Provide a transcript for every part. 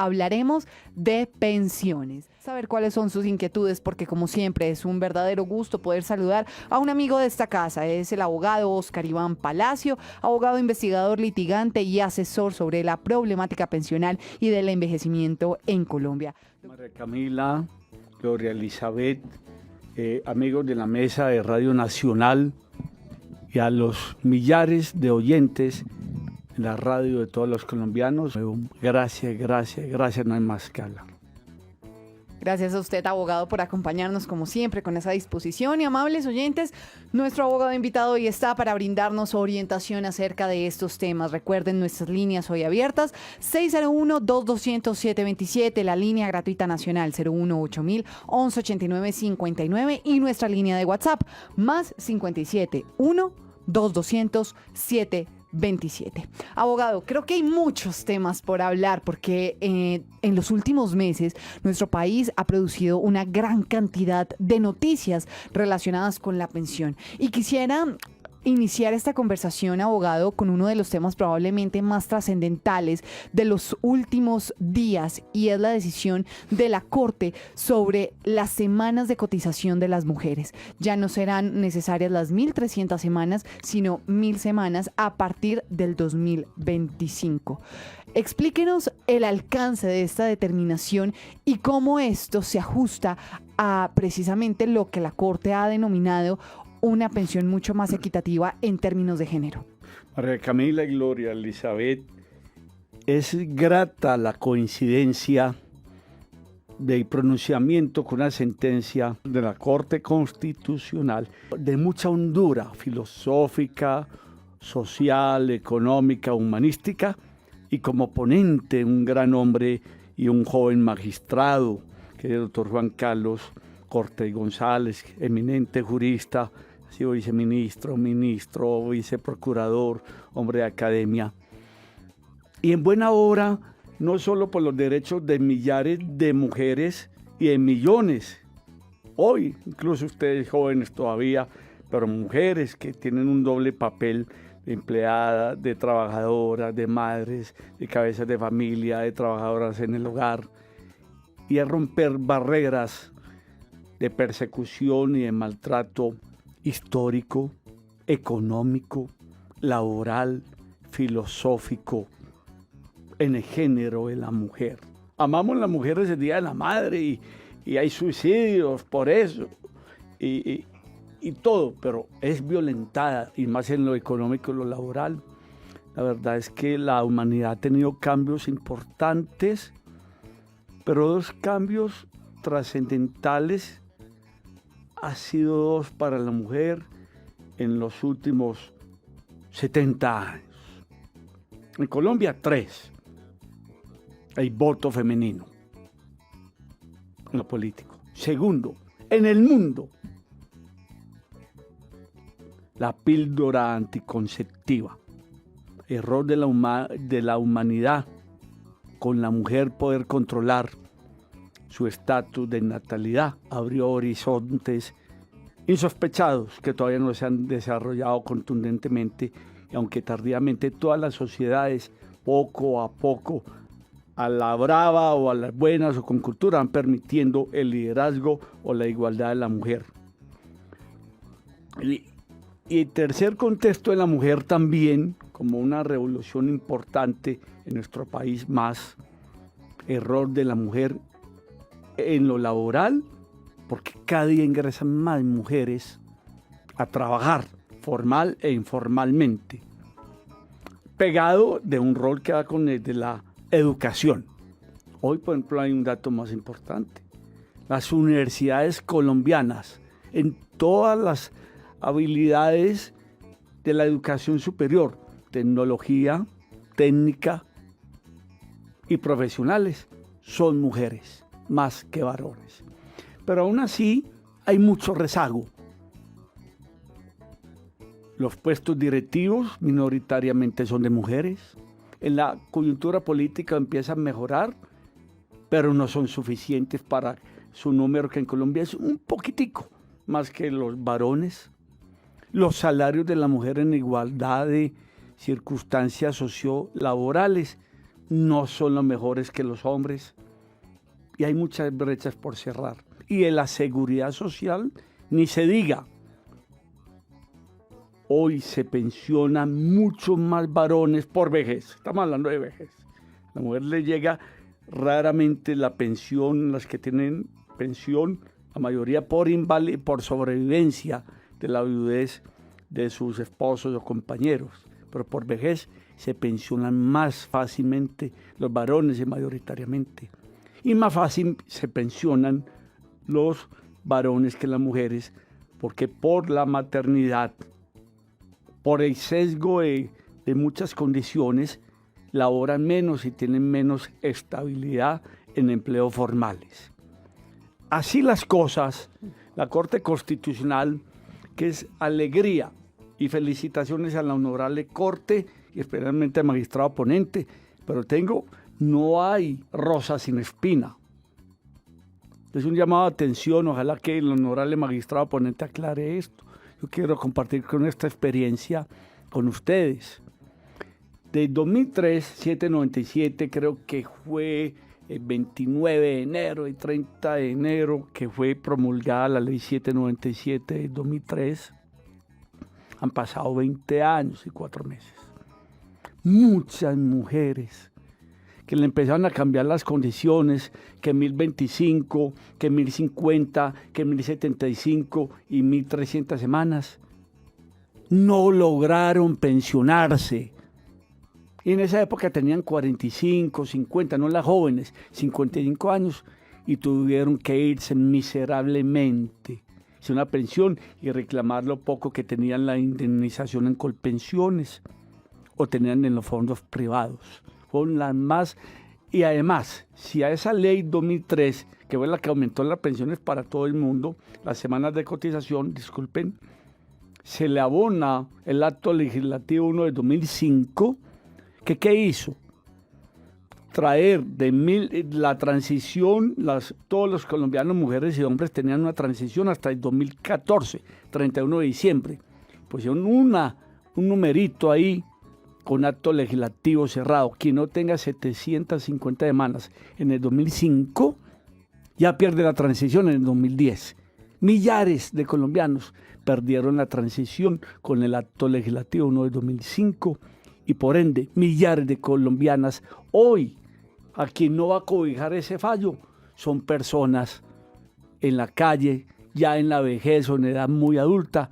hablaremos de pensiones. Saber cuáles son sus inquietudes, porque como siempre es un verdadero gusto poder saludar a un amigo de esta casa. Es el abogado Oscar Iván Palacio, abogado investigador, litigante y asesor sobre la problemática pensional y del envejecimiento en Colombia. María Camila, Gloria Elizabeth, amigos de la mesa de Radio Nacional y a los millares de oyentes en la radio de todos los colombianos, gracias, no hay más que hablar. Gracias a usted, abogado, por acompañarnos como siempre con esa disposición. Y amables oyentes, nuestro abogado invitado hoy está para brindarnos orientación acerca de estos temas. Recuerden nuestras líneas hoy abiertas, 601-2200-727, la línea gratuita nacional 018-1189-59 y nuestra línea de WhatsApp más 57-1-2200-727. Abogado, creo que hay muchos temas por hablar porque en los últimos meses nuestro país ha producido una gran cantidad de noticias relacionadas con la pensión. Y quisiera iniciar esta conversación, abogado, con uno de los temas probablemente más trascendentales de los últimos días, y es la decisión de la Corte sobre las semanas de cotización de las mujeres. Ya no serán necesarias las 1.300 semanas, sino 1.000 semanas a partir del 2025. Explíquenos el alcance de esta determinación y cómo esto se ajusta a precisamente lo que la Corte ha denominado una pensión mucho más equitativa en términos de género. María Camila y Gloria Elizabeth, es grata la coincidencia del pronunciamiento con una sentencia de la Corte Constitucional de mucha hondura filosófica, social, económica, humanística, y como ponente un gran hombre y un joven magistrado, que es el doctor Juan Carlos Cortés González, eminente jurista, ha sido viceministro, ministro, viceprocurador, hombre de academia. Y en buena hora, no solo por los derechos de millares de mujeres y de millones, hoy, incluso ustedes jóvenes todavía, pero mujeres que tienen un doble papel de empleadas, de trabajadoras, de madres, de cabezas de familia, de trabajadoras en el hogar, y a romper barreras de persecución y de maltrato histórico, económico, laboral, filosófico, en el género de la mujer. Amamos a las mujeres el Día de la Madre y hay suicidios por eso y todo, pero es violentada, y más en lo económico y lo laboral. La verdad es que la humanidad ha tenido cambios importantes, pero dos cambios trascendentales ha sido dos para la mujer en los últimos 70 años. En Colombia, 3. Hay voto femenino en lo político. Segundo, en el mundo, la píldora anticonceptiva. Error de la humanidad, con la mujer poder controlar su estatus de natalidad, abrió horizontes insospechados que todavía no se han desarrollado contundentemente, y aunque tardíamente todas las sociedades, poco a poco, a la brava o a las buenas o con cultura, van permitiendo el liderazgo o la igualdad de la mujer. Y el tercer contexto de la mujer también, como una revolución importante en nuestro país más, error de la mujer en lo laboral, porque cada día ingresan más mujeres a trabajar formal e informalmente, pegado de un rol que da con el de la educación. Hoy, por ejemplo, hay un dato más importante. Las universidades colombianas, en todas las habilidades de la educación superior, tecnología, técnica y profesionales, son mujeres más que varones. Pero aún así hay mucho rezago. Los puestos directivos minoritariamente son de mujeres. En la coyuntura política empiezan a mejorar, pero no son suficientes para su número, que en Colombia es un poquitico más que los varones. Los salarios de la mujer en igualdad de circunstancias sociolaborales no son los mejores que los hombres y hay muchas brechas por cerrar. Y en la seguridad social, ni se diga. Hoy se pensionan muchos más varones por vejez. Estamos hablando de vejez. A la mujer le llega raramente la pensión, las que tienen pensión, la mayoría por sobrevivencia de la viudez de sus esposos o compañeros. Pero por vejez se pensionan más fácilmente los varones y mayoritariamente. Y más fácil se pensionan los varones que las mujeres, porque por la maternidad, por el sesgo de muchas condiciones, laboran menos y tienen menos estabilidad en empleos formales. Así las cosas, la Corte Constitucional, que es alegría y felicitaciones a la honorable Corte y especialmente al magistrado ponente, pero no hay rosa sin espina. Es un llamado de atención, ojalá que el honorable magistrado ponente aclare esto. Yo quiero compartir con esta experiencia con ustedes. De 2003, 797, creo que fue el 29 de enero y 30 de enero que fue promulgada la ley 797 de 2003. Han pasado 20 años y 4 meses. Muchas mujeres que le empezaron a cambiar las condiciones, que 1025, que 1050, que 1075 y 1300 semanas, no lograron pensionarse. Y en esa época tenían 45, 50, no las jóvenes, 55 años, y tuvieron que irse miserablemente sin una pensión y reclamar lo poco que tenían la indemnización en Colpensiones o tenían en los fondos privados. Fueron las más. Y además, si a esa ley 2003, que fue la que aumentó las pensiones para todo el mundo, las semanas de cotización, disculpen, se le abona el acto legislativo 1 de 2005, que ¿qué hizo? Traer la transición, todos los colombianos, mujeres y hombres, tenían una transición hasta el 2014, 31 de diciembre. Pusieron un numerito ahí, con acto legislativo cerrado. Quien no tenga 750 semanas en el 2005, ya pierde la transición en el 2010. Millares de colombianos perdieron la transición con el acto legislativo 1 de 2005 y por ende millares de colombianas hoy, a quien no va a cobijar ese fallo, son personas en la calle, ya en la vejez o en edad muy adulta,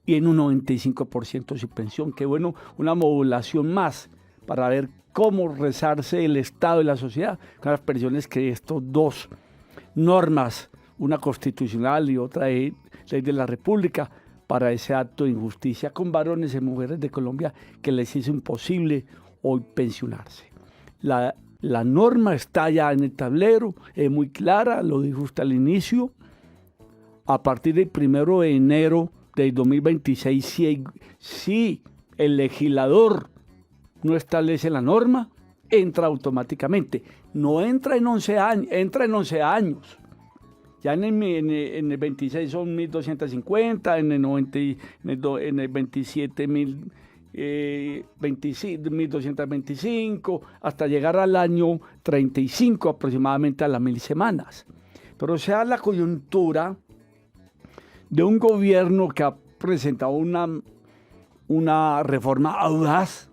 y en un 95% sin pensión. Qué bueno, una modulación más para ver cómo rezarse el Estado y la sociedad con las pensiones que estos dos normas, una constitucional y otra ley de la República, para ese acto de injusticia con varones y mujeres de Colombia que les hizo imposible hoy pensionarse. La norma está ya en el tablero, es muy clara, lo dijo usted al inicio. A partir del 1 de enero del 2026, si el legislador no establece la norma, entra automáticamente. No entra en 11 años, entra en 11 años. Ya en el 26 son 1.250, en el 27 1.225, hasta llegar al año 35 aproximadamente a las 1.000 semanas. Pero sea la coyuntura de un gobierno que ha presentado una reforma audaz,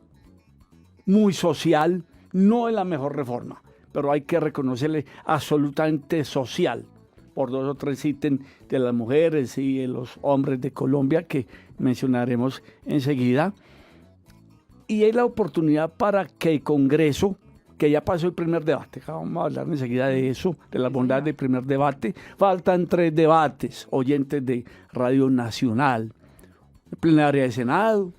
muy social, no es la mejor reforma, pero hay que reconocerle absolutamente social, por 2 o 3 ítems de las mujeres y de los hombres de Colombia que mencionaremos enseguida. Y hay la oportunidad para que el Congreso, que ya pasó el primer debate, vamos a hablar enseguida de eso, de las bondades del primer debate, faltan 3 debates, oyentes de Radio Nacional, plenaria de Senado,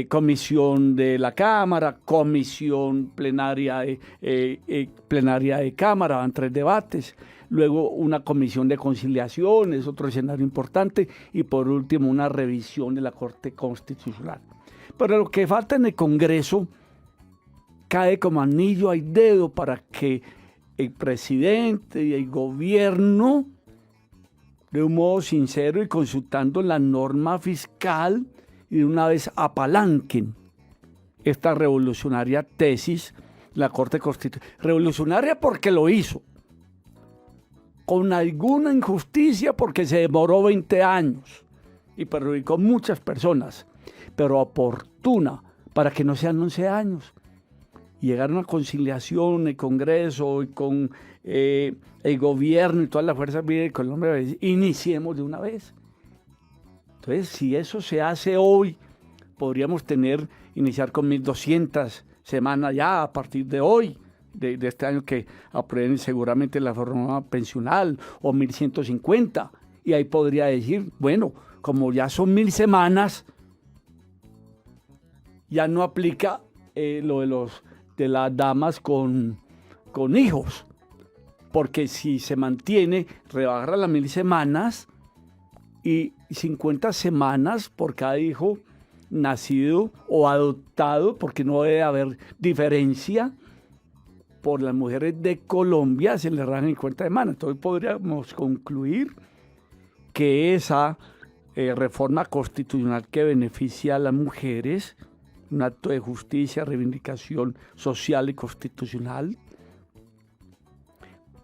comisión de la Cámara, comisión plenaria de Cámara, van 3 debates, luego una comisión de conciliación, es otro escenario importante, y por último una revisión de la Corte Constitucional. Pero lo que falta en el Congreso cae como anillo al dedo para que el presidente y el gobierno, de un modo sincero y consultando la norma fiscal, y de una vez apalanquen esta revolucionaria tesis, la Corte Constitucional. Revolucionaria porque lo hizo, con alguna injusticia porque se demoró 20 años y perjudicó muchas personas, pero oportuna para que no sean 11 años. Llegar a una conciliación, el Congreso y con el gobierno y todas las fuerzas vivas de Colombia, iniciemos de una vez. Entonces, si eso se hace hoy, podríamos iniciar con 1.200 semanas ya a partir de hoy, de este año que aprueben seguramente la reforma pensional, o 1.150. Y ahí podría decir, bueno, como ya son 1.000 semanas, ya no aplica lo de las damas con hijos, porque si se mantiene, rebajar las 1.000 semanas y 50 semanas por cada hijo nacido o adoptado, porque no debe haber diferencia. Por las mujeres de Colombia se les rajan 50 semanas. Entonces podríamos concluir que esa reforma constitucional que beneficia a las mujeres, un acto de justicia, reivindicación social y constitucional,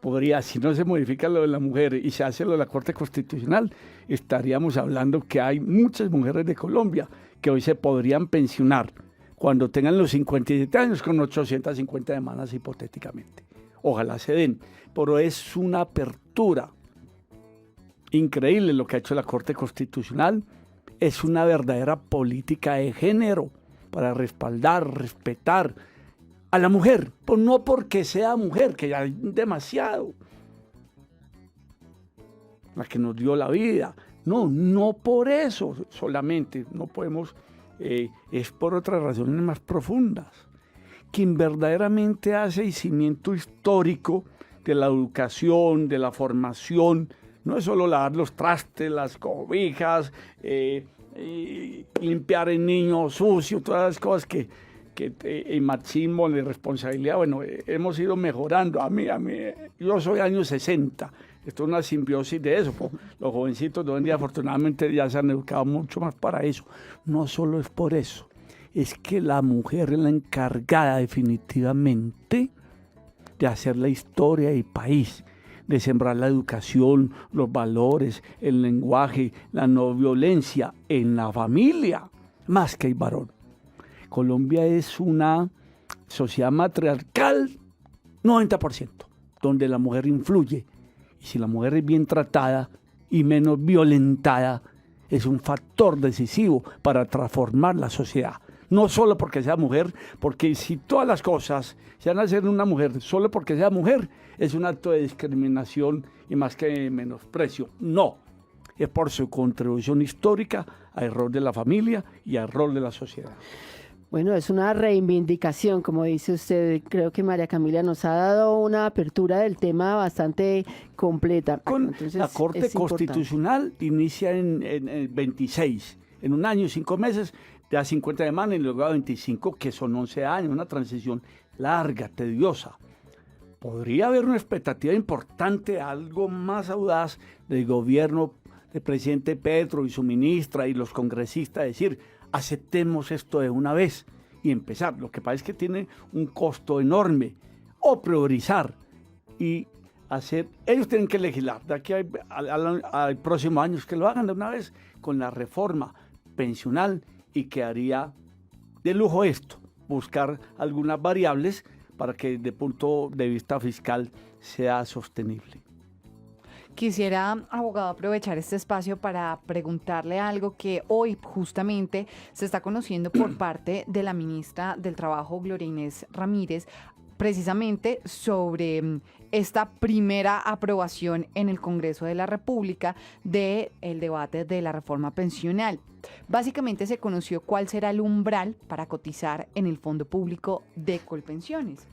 podría, si no se modifica lo de la mujer y se hace lo de la Corte Constitucional, estaríamos hablando que hay muchas mujeres de Colombia que hoy se podrían pensionar cuando tengan los 57 años con 850 semanas hipotéticamente. Ojalá se den, pero es una apertura increíble lo que ha hecho la Corte Constitucional. Es una verdadera política de género para respaldar, respetar a la mujer, pues no porque sea mujer, que ya hay demasiado, la que nos dio la vida, no por eso solamente, no podemos, es por otras razones más profundas, quien verdaderamente hace el cimiento histórico de la educación, de la formación, no es solo lavar los trastes, las cobijas, limpiar el niño sucio, todas las cosas que el machismo, la responsabilidad, bueno, hemos ido mejorando. Yo soy años 60, esto es una simbiosis de eso. Los jovencitos de hoy en día afortunadamente ya se han educado mucho más para eso. No solo es por eso, es que la mujer es la encargada definitivamente de hacer la historia del país, de sembrar la educación, los valores, el lenguaje, la no violencia en la familia, más que el varón. Colombia es una sociedad matriarcal 90%, donde la mujer influye. Y si la mujer es bien tratada y menos violentada, es un factor decisivo para transformar la sociedad. No solo porque sea mujer, porque si todas las cosas se van a hacer en una mujer solo porque sea mujer, es un acto de discriminación y más que menosprecio. No, es por su contribución histórica al rol de la familia y al rol de la sociedad. Bueno, es una reivindicación, como dice usted. Creo que María Camila nos ha dado una apertura del tema bastante completa. Entonces, la Corte Constitucional inicia en el 26, en un año y 5 meses, ya 50 semanas y luego a 25, que son 11 años, una transición larga, tediosa. Podría haber una expectativa importante, algo más audaz del gobierno del presidente Petro y su ministra y los congresistas, decir, aceptemos esto de una vez y empezar. Lo que pasa es que tiene un costo enorme, o priorizar y hacer, ellos tienen que legislar de aquí al próximo año, que lo hagan de una vez con la reforma pensional y quedaría de lujo esto, buscar algunas variables para que desde el punto de vista fiscal sea sostenible. Quisiera, abogado, aprovechar este espacio para preguntarle algo que hoy justamente se está conociendo por parte de la ministra del Trabajo, Gloria Inés Ramírez, precisamente sobre esta primera aprobación en el Congreso de la República del debate de la reforma pensional. Básicamente se conoció cuál será el umbral para cotizar en el Fondo Público de Colpensiones.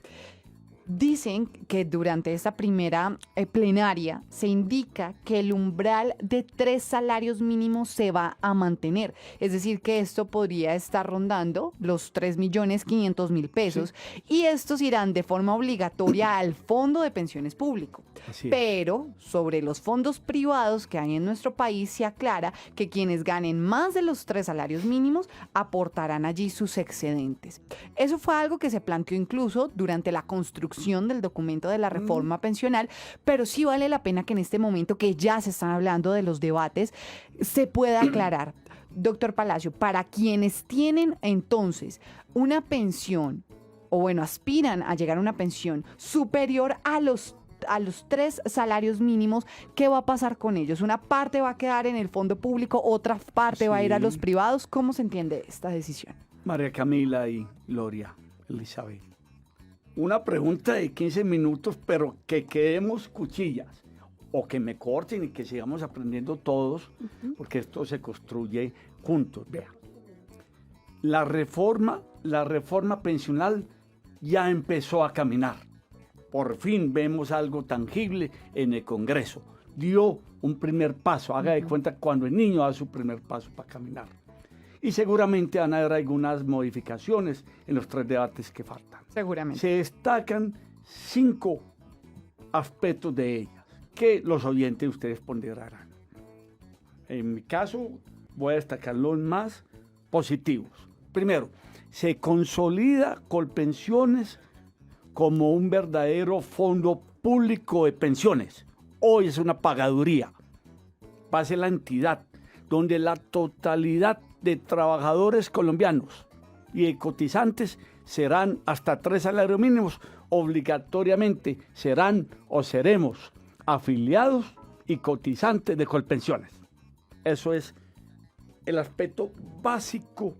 Dicen que durante esta primera plenaria se indica que el umbral de 3 salarios mínimos se va a mantener. Es decir, que esto podría estar rondando los 3.500.000 pesos y estos irán de forma obligatoria al Fondo de Pensiones Público. Así es. Pero sobre los fondos privados que hay en nuestro país se aclara que quienes ganen más de los 3 salarios mínimos aportarán allí sus excedentes. Eso fue algo que se planteó incluso durante la construcción del documento de la reforma pensional, pero sí vale la pena que en este momento que ya se están hablando de los debates, se pueda aclarar. Doctor Palacio, para quienes tienen entonces una pensión, o bueno, aspiran a llegar a una pensión superior a los 3 salarios mínimos, ¿qué va a pasar con ellos? ¿Una parte va a quedar en el fondo público, otra parte va a ir a los privados? ¿Cómo se entiende esta decisión? María Camila y Gloria Elizabeth. Una pregunta de 15 minutos, pero que quedemos cuchillas, o que me corten y que sigamos aprendiendo todos, porque esto se construye juntos. Vea, la reforma pensional ya empezó a caminar. Por fin vemos algo tangible en el Congreso. Dio un primer paso, haga de cuenta cuando el niño da su primer paso para caminar. Y seguramente van a haber algunas modificaciones en los 3 debates que faltan. Seguramente. Se destacan 5 aspectos de ellas que los oyentes ustedes ponderarán. En mi caso, voy a destacar los más positivos. Primero, se consolida Colpensiones como un verdadero fondo público de pensiones. Hoy es una pagaduría. Va a ser la entidad donde la totalidad de trabajadores colombianos y de cotizantes serán hasta 3 salarios mínimos, obligatoriamente serán o seremos afiliados y cotizantes de Colpensiones. Eso es el aspecto básico,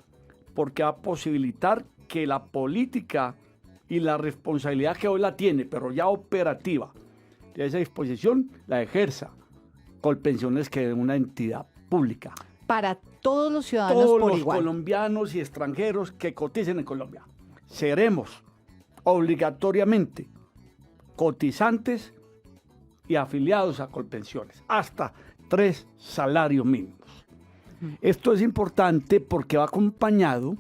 porque va a posibilitar que la política y la responsabilidad que hoy la tiene, pero ya operativa, de esa disposición, la ejerza Colpensiones, que es una entidad pública. Para todos los ciudadanos Todos por los igual. colombianos y extranjeros que coticen en Colombia seremos obligatoriamente cotizantes y afiliados a Colpensiones, hasta 3 salarios mínimos. Esto es importante porque va acompañado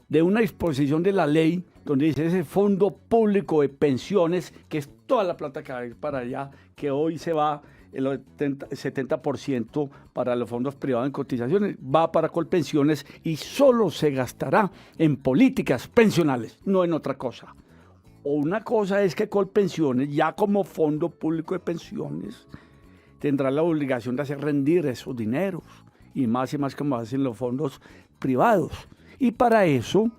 de una disposición de la ley donde dice ese fondo público de pensiones, que es toda la plata que hay para allá, que hoy se va el 70% para los fondos privados en cotizaciones, va para Colpensiones y solo se gastará en políticas pensionales, no en otra cosa. O una cosa es que Colpensiones, ya como fondo público de pensiones, tendrá la obligación de hacer rendir esos dineros, y más como hacen los fondos privados. Y para eso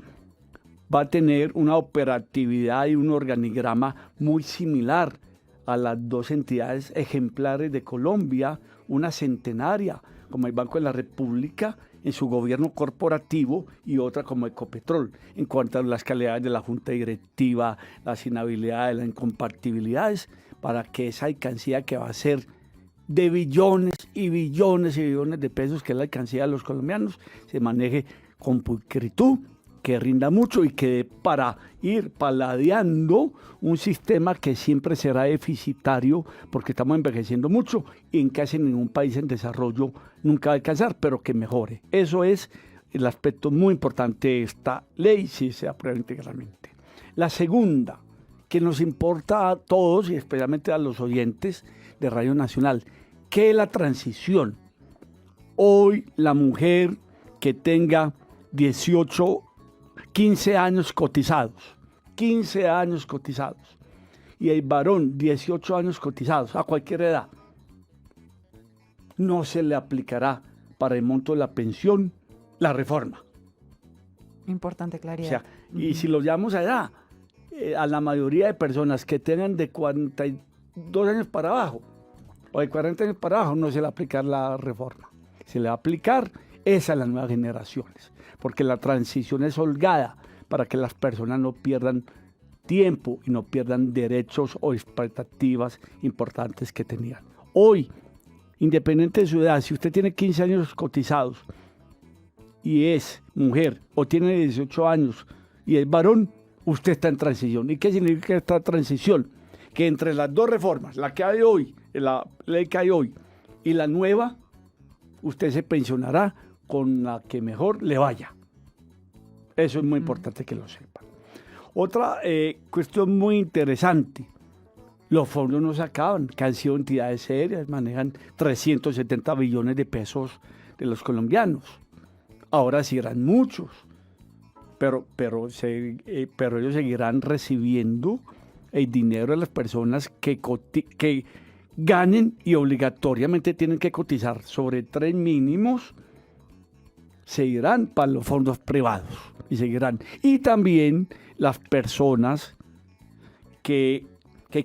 va a tener una operatividad y un organigrama muy similar a las 2 entidades ejemplares de Colombia, una centenaria, como el Banco de la República en su gobierno corporativo y otra como Ecopetrol, en cuanto a las calidades de la junta directiva, las inhabilidades, las incompatibilidades, para que esa alcancía que va a ser de billones y billones y billones de pesos, que es la alcancía de los colombianos, se maneje con pulcritud, que rinda mucho y que para ir paladeando un sistema que siempre será deficitario porque estamos envejeciendo mucho y en casi ningún país en desarrollo nunca va a alcanzar, pero que mejore. Eso es el aspecto muy importante de esta ley si se aprueba integralmente. La segunda, que nos importa a todos y especialmente a los oyentes de Radio Nacional, que es la transición. Hoy la mujer que tenga 15 años cotizados, y el varón 18 años cotizados, a cualquier edad, no se le aplicará para el monto de la pensión la reforma. Importante O claridad. sea, y si lo llamamos allá, a la mayoría de personas que tengan de 42 años para abajo, o de 40 años para abajo, no se le va a aplicar la reforma. Se le va a aplicar esa a las nuevas generaciones, porque la transición es holgada para que las personas no pierdan tiempo y no pierdan derechos o expectativas importantes que tenían. Hoy, independiente de su edad, si usted tiene 15 años cotizados y es mujer, o tiene 18 años y es varón, usted está en transición. ¿Y qué significa esta transición? Que entre las dos reformas, la que hay hoy, la ley que hay hoy y la nueva, usted se pensionará con la que mejor le vaya. Eso es muy importante que lo sepan. Otra cuestión muy interesante, los fondos no se acaban, que han sido entidades serias, manejan 370 billones de pesos de los colombianos. Ahora sí eran muchos, pero ellos seguirán recibiendo el dinero de las personas que ganen y obligatoriamente tienen que cotizar sobre 3 mínimos, seguirán para los fondos privados y seguirán. Y también las personas que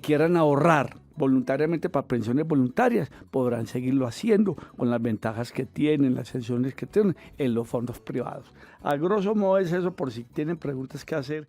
quieran ahorrar voluntariamente para pensiones voluntarias podrán seguirlo haciendo con las ventajas que tienen, las exenciones que tienen en los fondos privados. A grosso modo es eso, por si tienen preguntas que hacer.